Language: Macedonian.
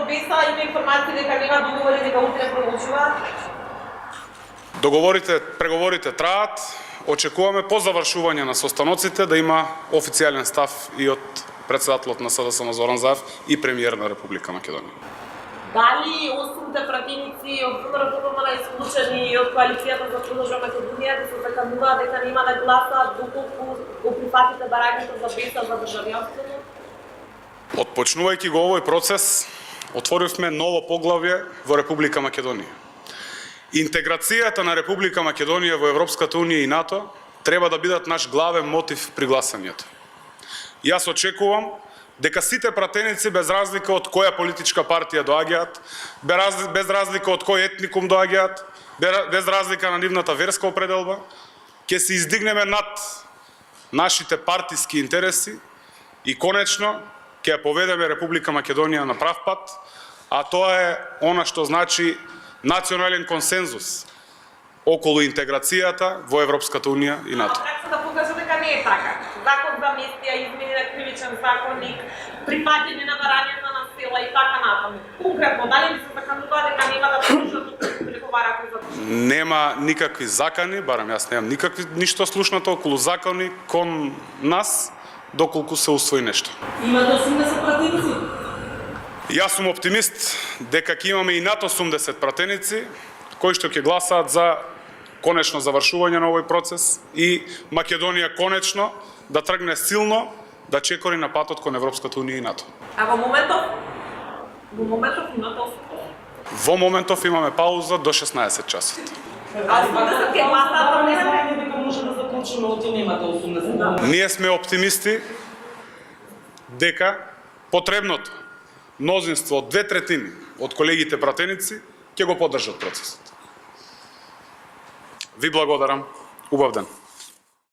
БЕСА има информации дека нема договори дека утре проучуваат? Преговорите траат. Очекуваме по завршување на состаноците да има официјален став и од председателот на СДСМ Зоран Заев и премиер на Република Македонија. Дали 8 пратеници од ВМР исклучени од коалицијата за Продолжи Македонија да се закануваат дека нема да гласаат доколку го прифатите барањето за БЕСА за државјанството? Отпочнувајќи го овој процес, отворивме ново поглавје во Република Македонија. Интеграцијата на Република Македонија во Европската Унија и НАТО треба да бидат наш главен мотив при гласањето. Јас очекувам дека сите пратеници, без разлика од која политичка партија доаѓаат, без разлика од кој етникум доаѓаат, без разлика на нивната верска определба, ќе се издигнеме над нашите партиски интереси и конечно ќе ја поведеме Република Македонија на прав пат, а тоа е она што значи национален консензус околу интеграцијата во Европската Унија и НАТО. Пракса да покажа дека не е така. Закон за амнестија, измени на кривичен законник, прифаќање на барањето на сила и така натаму. Конкретно, дали ви се заканува дека нема да слушнато преговарате за тоа? Нема никакви закани, барам јас немам ништо слушнато околу закони кон нас, доколку се усвои нешто. Имате 80 пратеници? Јас сум оптимист дека ќе имаме и над 80 пратеници кои што ќе гласаат за конечно завршување на овој процес и Македонија конечно да тргне силно да чекори на патот кон Европската Унија и НАТО. А во моментов имате 80? Во моментов имаме пауза до 16 часот. А 80 ќе гласаат за БЕСА? Дека може да заклучиме од немате 80. Ние сме оптимисти дека потребното мнозинство од 2/3 од колегите пратеници ќе го поддржат процесот. Ви благодарам. Убав ден.